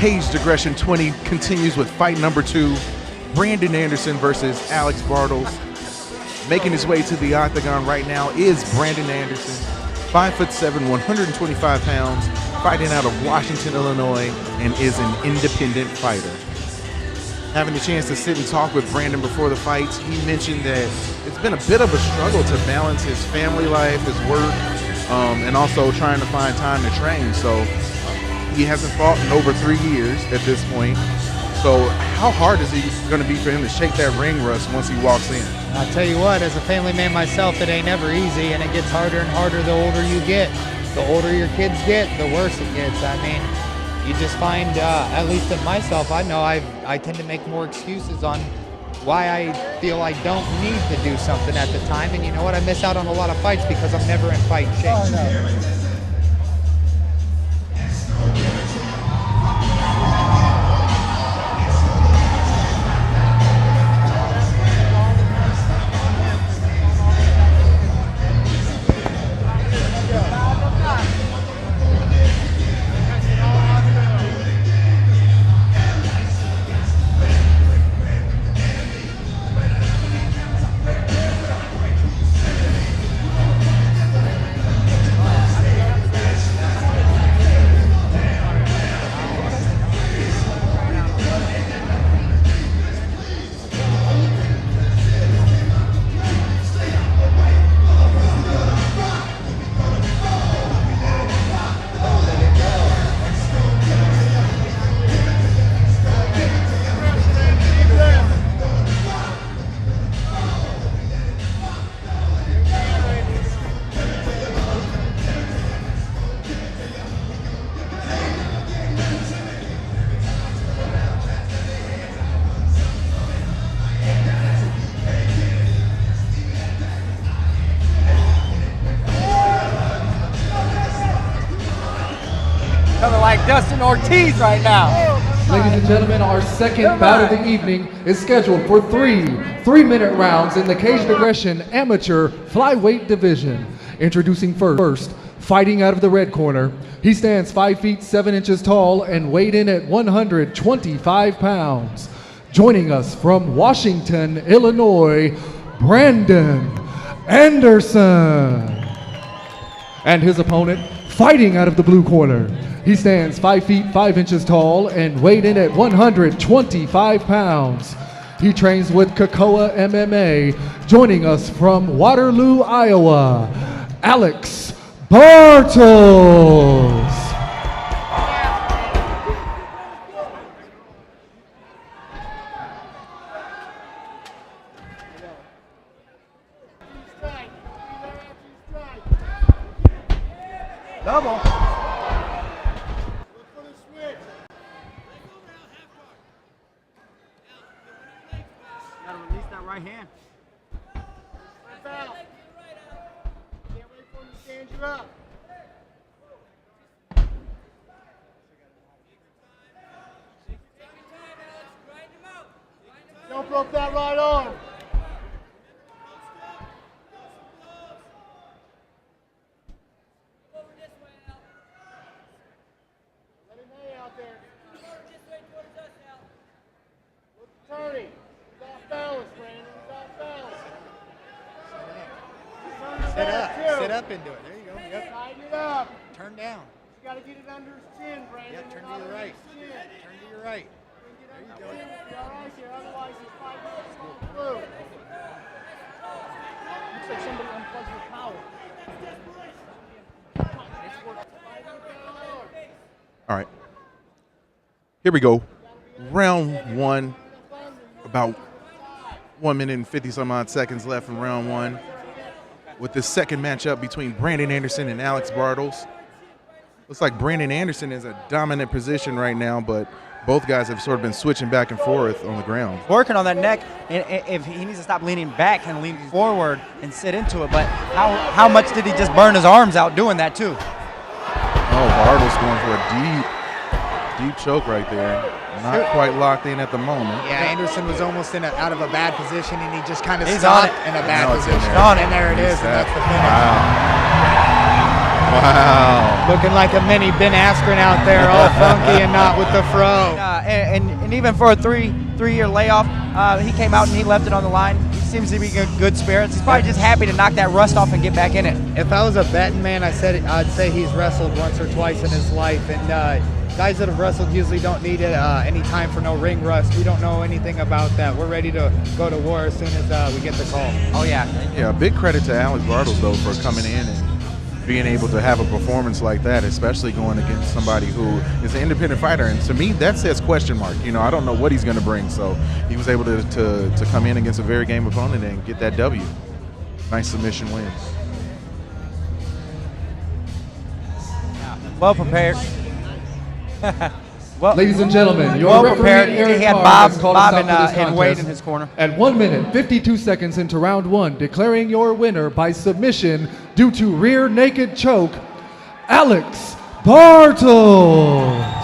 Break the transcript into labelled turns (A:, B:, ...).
A: Caged Aggression 20 continues with fight number 2. Brandon Anderson versus Alex Bartels. Making his way to the octagon right now is Brandon Anderson, 5'7", 125 pounds, fighting out of Washington, Illinois, and is an independent fighter. Having the chance to sit and talk with Brandon before the fights, he mentioned that it's been a bit of a struggle to balance his family life, his work, and also trying to find time to train. So he hasn't fought in over 3 years at this point. So how hard is it going to be for him to shake that ring rust once he walks in?
B: I'll tell you what, as a family man myself, it ain't never easy, and it gets harder and harder the older you get. The older your kids get, the worse it gets. I mean, you just find, at least in myself, I know I tend to make more excuses on why I feel I don't need to do something at the time. And you know what? I miss out on a lot of fights because I'm never in fight shape. Oh, no.
C: Coming like Dustin Ortiz right now.
D: Ladies and gentlemen, our second bout of the evening is scheduled for three-minute rounds in the Caged Aggression Amateur Flyweight Division. Introducing first, fighting out of the red corner. He stands 5 feet 7 inches tall and weighed in at 125 pounds. Joining us from Washington, Illinois, Brandon Anderson. And his opponent, fighting out of the blue corner. He stands 5 feet 5 inches tall and weighed in at 125 pounds. He trains with Kakoa MMA. Joining us from Waterloo, Iowa, Alex Bartels.
C: Double. Gotta release that right hand.
E: Can't wait for him to stand you up. Don't broke that right arm. Let him hang out there. Look at Tony. He's off balance, Brandon. He's off balance.
B: Sit up into it. There you go. Yep.
E: Tighten it up.
B: Turn down.
E: You got to get it under his chin, Brandon.
B: Yep, turn to your right. Turn to your right.
E: There you go. Be all right here. Otherwise, it's 5 minutes going through. Looks like somebody unplugged your power.
A: All right. Here we go. Round one. About 1 minute and 50 some odd seconds left in round one. With the second matchup between Brandon Anderson and Alex Bartels. Looks like Brandon Anderson is a dominant position right now, but both guys have sort of been switching back and forth on the ground.
C: Working on that neck, and if he needs to stop leaning back and lean forward and sit into it. But how much did he just burn his arms out doing that too?
A: Oh, Bartels going for a deep choke right there. Not quite locked in at the moment.
B: Yeah, Anderson was almost out of a bad position, and he just kind of
C: He's
B: stopped
C: on it.
B: in a bad
A: No, it's in
B: position.
A: there.
C: On it.
B: And there it is, and that's the finish.
A: Wow. Wow.
B: Looking like a mini Ben Askren out there, all funky and not with the fro.
C: And even for a three-year layoff, he came out and he left it on the line. He seems to be in good spirits. He's probably just happy to knock that rust off and get back in it.
B: If I was a betting man, I'd say he's wrestled once or twice in his life, and guys that have wrestled usually don't need any time for no ring rust. We don't know anything about that. We're ready to go to war as soon as we get the call.
C: Oh yeah.
A: Yeah, big credit to Alex Bartels though for coming in and being able to have a performance like that, especially going against somebody who is an independent fighter. And to me, that says question mark. You know, I don't know what he's going to bring. So he was able to come in against a very game opponent and get that W. Nice submission win.
C: Well prepared. Well,
D: Ladies and gentlemen, your
C: well
D: referee,
C: prepared.
D: Eric
C: He had
D: Carr, has called us
C: Bob
D: out for this
C: and Wade
D: contest
C: in his corner.
D: at 1 minute 52 seconds into round one, declaring your winner by submission due to rear naked choke, Alex Bartels.